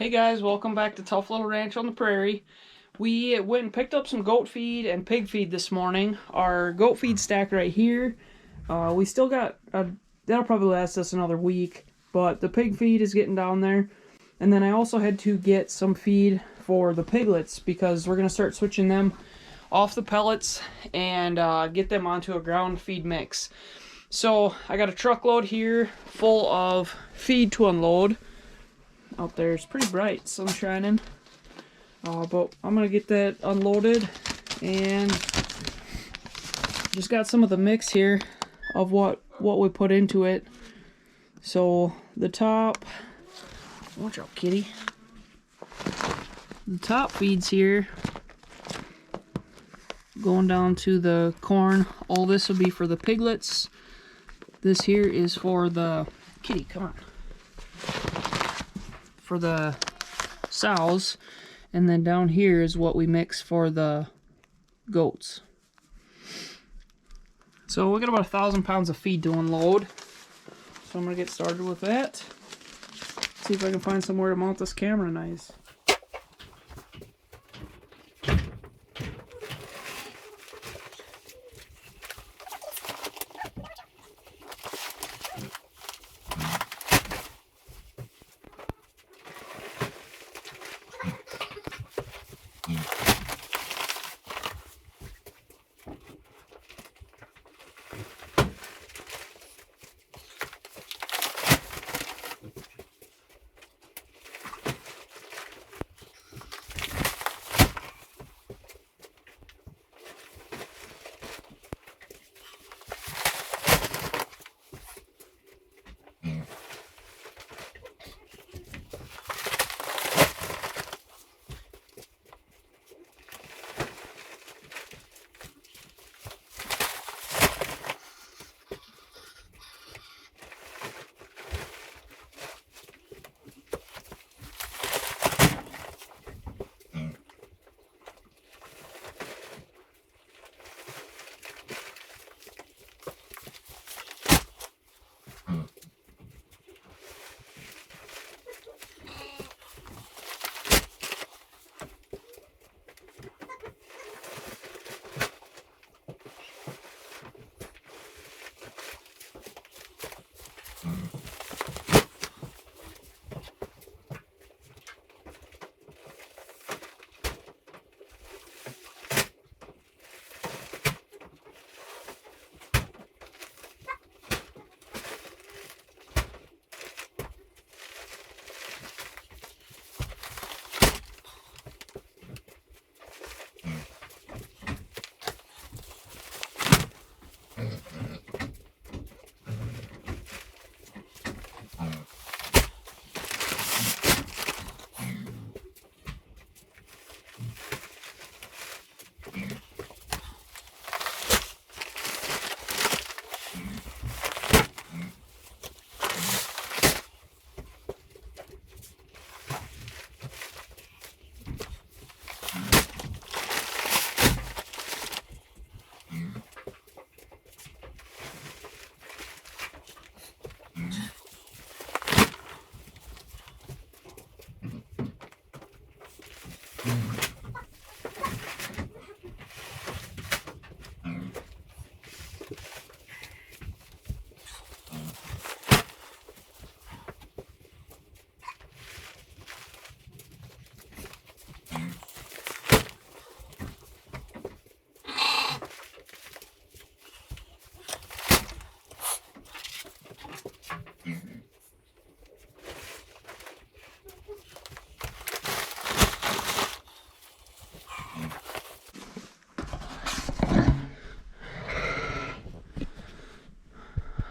Hey guys, welcome back to Tough Little Ranch on the Prairie. We went and picked up some goat feed and pig feed this morning. Our goat feed stack right here. We still got, that'll probably last us another week, but the pig feed is getting down there. And then I also had to get some feed for the piglets because we're going to start switching them off the pellets and get them onto a ground feed mix. So I got a truckload here full of feed to unload. Out there it's pretty bright, sun shining, but I'm gonna get that unloaded and just got some of the mix here of what we put into it. So the top, watch out kitty, the top feeds here going down to the corn. All this will be for the piglets. This here is for the kitty, come on, for the sows, and then down here is what we mix for the goats. So we got about 1,000 pounds of feed to unload, so I'm gonna get started with that. See if I can find somewhere to mount this camera nice.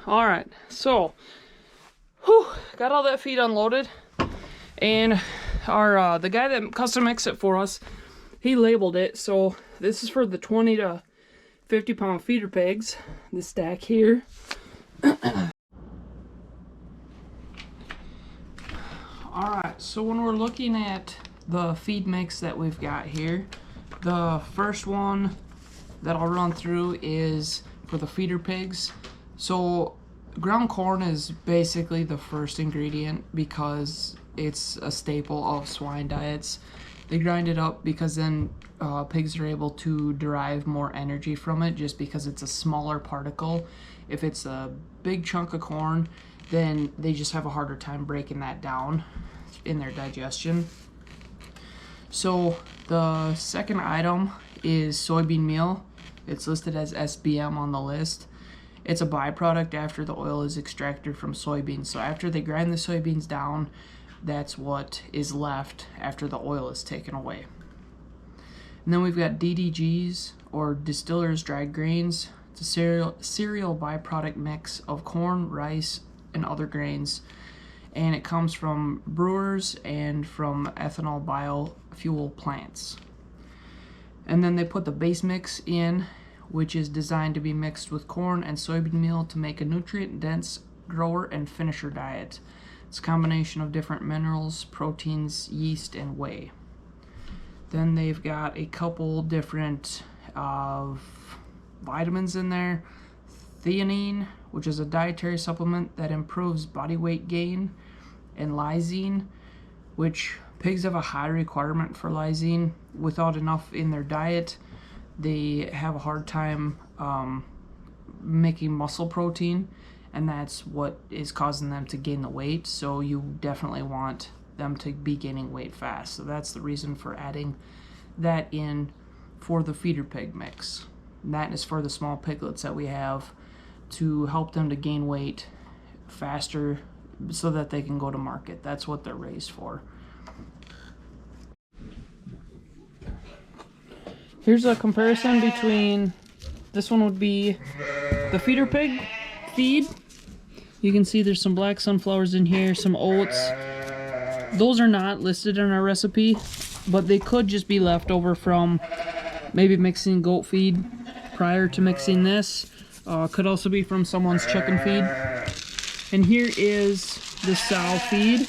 Alright, so got all that feed unloaded, and our the guy that custom mixed it for us, he labeled it. So this is for the 20 to 50 pound feeder pigs, this stack here. Alright, so when we're looking at the feed mix that we've got here, the first one that I'll run through is for the feeder pigs. So Ground corn is basically the first ingredient because it's a staple of swine diets. They grind it up because then pigs are able to derive more energy from it just because it's a smaller particle. If it's a big chunk of corn, then they just have a harder time breaking that down in their digestion. So the second item is soybean meal. It's listed as SBM on the list. It's a byproduct after the oil is extracted from soybeans. So after they grind the soybeans down, that's what is left after the oil is taken away. And then we've got DDGs, or distillers dried grains. It's a cereal byproduct mix of corn, rice, and other grains. And it comes from brewers and from ethanol biofuel plants. And then they put the base mix in, which is designed to be mixed with corn and soybean meal to make a nutrient-dense grower and finisher diet. It's a combination of different minerals, proteins, yeast, and whey. Then they've got a couple different vitamins in there. Theanine, which is a dietary supplement that improves body weight gain, and lysine, which pigs have a high requirement for lysine. Without enough in their diet, they have a hard time making muscle protein, and that's what is causing them to gain the weight. So you definitely want them to be gaining weight fast. So that's the reason for adding that in for the feeder pig mix. And that is for the small piglets that we have to help them to gain weight faster so that they can go to market. That's what they're raised for. Here's a comparison between, this one would be the feeder pig feed. You can see there's some black sunflowers in here, some oats. Those are not listed in our recipe, but they could just be left over from maybe mixing goat feed prior to mixing this. Could also be from someone's chicken feed. And here is the sow feed.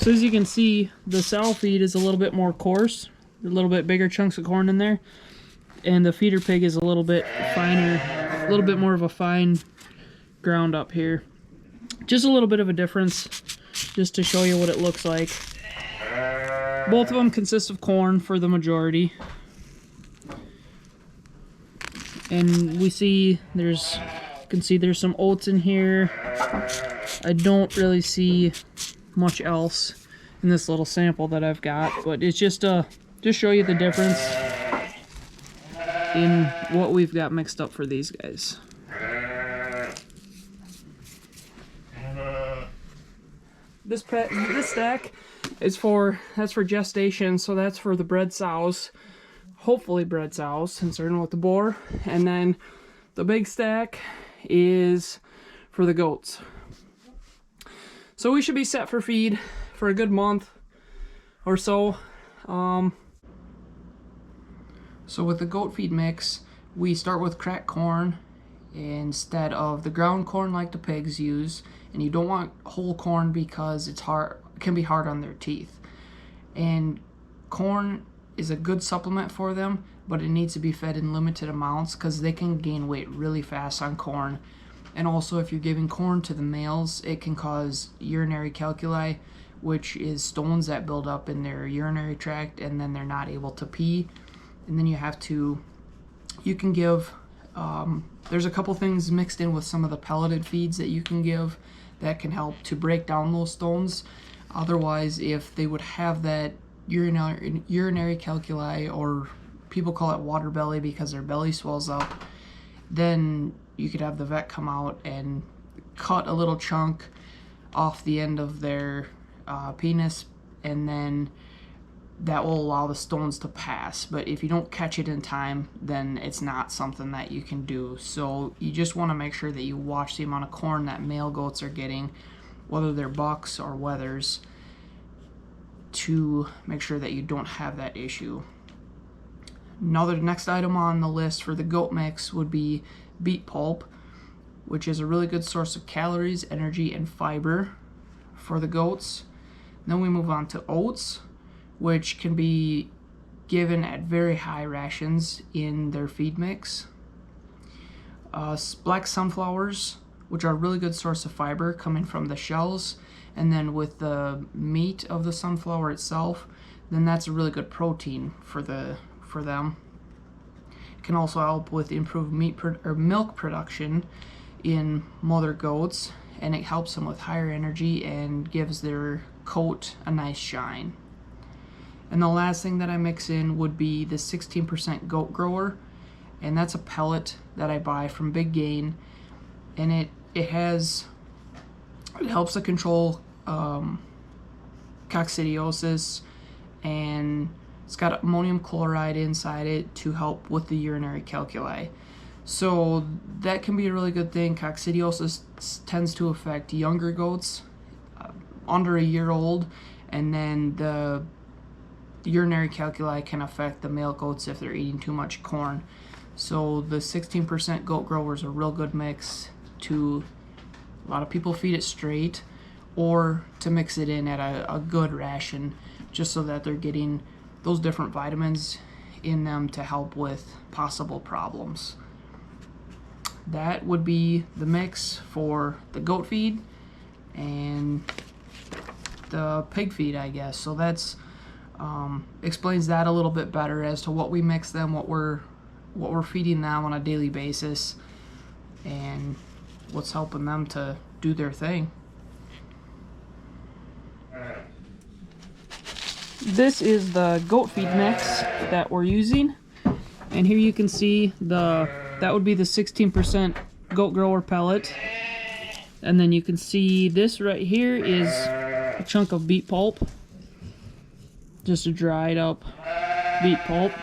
So as you can see, the sow feed is a little bit more coarse, a little bit bigger chunks of corn in there, and the feeder pig is a little bit finer, a little bit more of a fine ground up here. Just a little bit of a difference, just to show you what it looks like. Both of them consist of corn for the majority. And we see you can see there's some oats in here. I don't really see much else in this little sample that I've got, but it's just show you the difference in what we've got mixed up for these guys. This stack is that's for gestation, so that's for the bred sows. Hopefully bred sows, since they're in with the boar. And then the big stack is for the goats. So we should be set for feed for a good month or so. So with the goat feed mix, we start with cracked corn instead of the ground corn like the pigs use. And you don't want whole corn because it can be hard on their teeth. And corn is a good supplement for them, but it needs to be fed in limited amounts because they can gain weight really fast on corn. And also, if you're giving corn to the males, it can cause urinary calculi, which is stones that build up in their urinary tract, and then they're not able to pee. And then you can give, there's a couple things mixed in with some of the pelleted feeds that you can give that can help to break down those stones. Otherwise, if they would have that urinary calculi, or people call it water belly because their belly swells up, then you could have the vet come out and cut a little chunk off the end of their penis, and then that will allow the stones to pass. But if you don't catch it in time, then it's not something that you can do. So you just want to make sure that you watch the amount of corn that male goats are getting, whether they're bucks or wethers, to make sure that you don't have that issue. Next item on the list for the goat mix would be beet pulp, which is a really good source of calories, energy, and fiber for the goats. Then we move on to oats, which can be given at very high rations in their feed mix. Black sunflowers which are a really good source of fiber coming from the shells, and then with the meat of the sunflower itself, then that's a really good protein for them. It can also help with improved milk production in mother goats, and it helps them with higher energy and gives their coat a nice shine. And the last thing that I mix in would be the 16% goat grower, and that's a pellet that I buy from Big Gain, and it helps to control coccidiosis, and it's got ammonium chloride inside it to help with the urinary calculi. So that can be a really good thing. Coccidiosis tends to affect younger goats, under a year old, and then the urinary calculi can affect the male goats if they're eating too much corn. So the 16% goat grower is a real good mix to, a lot of people feed it straight, or to mix it in at a good ration, just so that they're getting those different vitamins in them to help with possible problems. That would be the mix for the goat feed and the pig feed, I guess. So that's explains that a little bit better as to what we mix them, what we're feeding them on a daily basis, and what's helping them to do their thing. This is the goat feed mix that we're using, and here you can see that would be the 16% goat grower pellet, and then you can see this right here is a chunk of beet pulp, just a dried up beet pulp.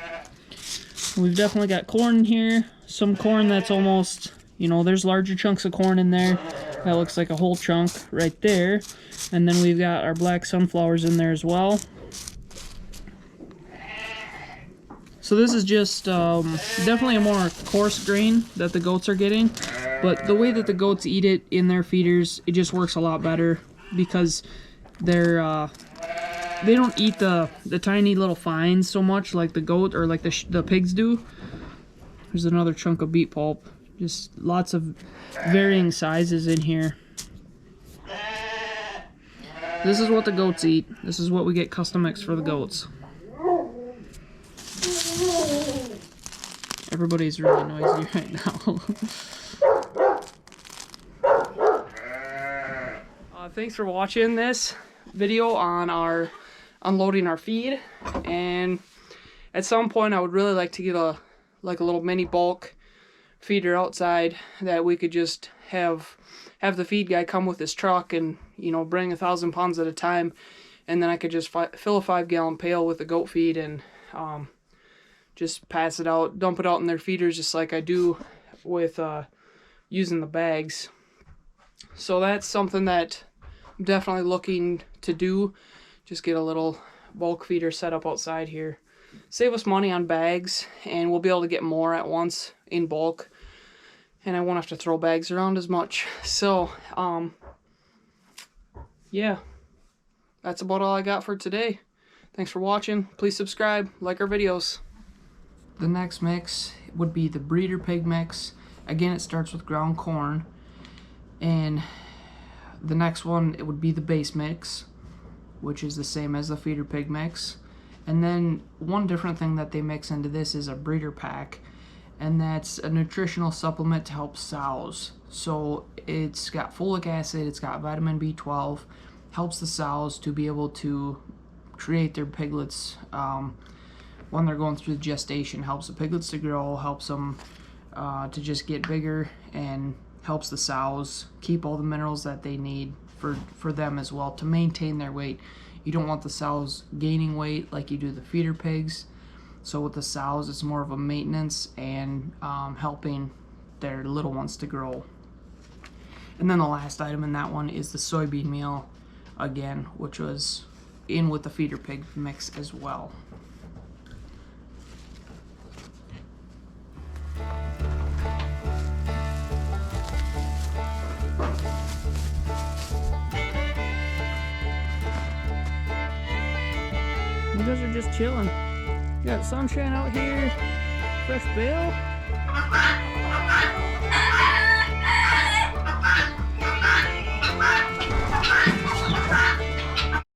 We've definitely got corn in here, some corn that's almost, you know, there's larger chunks of corn in there. That looks like a whole chunk right there. And then we've got our black sunflowers in there as well. So this is just definitely a more coarse grain that the goats are getting, but the way that the goats eat it in their feeders, it just works a lot better because they don't eat the tiny little fines so much like the goat or like the pigs do. There's another chunk of beet pulp. Just lots of varying sizes in here. This is what the goats eat. This is what we get custom mixed for the goats. Everybody's really noisy right now. Thanks for watching this video on our unloading our feed, and at some point I would really like to get a little mini bulk feeder outside that we could just have the feed guy come with his truck and, you know, bring 1,000 pounds at a time, and then I could just fill a 5-gallon pail with the goat feed and just pass it out, dump it out in their feeders just like I do with using the bags. So that's something that I'm definitely looking to do. Just get a little bulk feeder set up outside here. Save us money on bags, and we'll be able to get more at once in bulk, and I won't have to throw bags around as much. So yeah, that's about all I got for today. Thanks for watching. Please subscribe, like our videos. The next mix would be the breeder pig mix. Again, it starts with ground corn, and the next one, it would be the base mix, which is the same as the feeder pig mix. And then one different thing that they mix into this is a breeder pack, and that's a nutritional supplement to help sows. So it's got folic acid, it's got vitamin B12, helps the sows to be able to create their piglets when they're going through the gestation, helps the piglets to grow, helps them to just get bigger, and helps the sows keep all the minerals that they need for them as well to maintain their weight. You don't want the sows gaining weight like you do the feeder pigs. So with the sows, it's more of a maintenance and helping their little ones to grow. And then the last item in that one is the soybean meal, again, which was in with the feeder pig mix as well. You guys are just chilling. You got sunshine out here, fresh bale.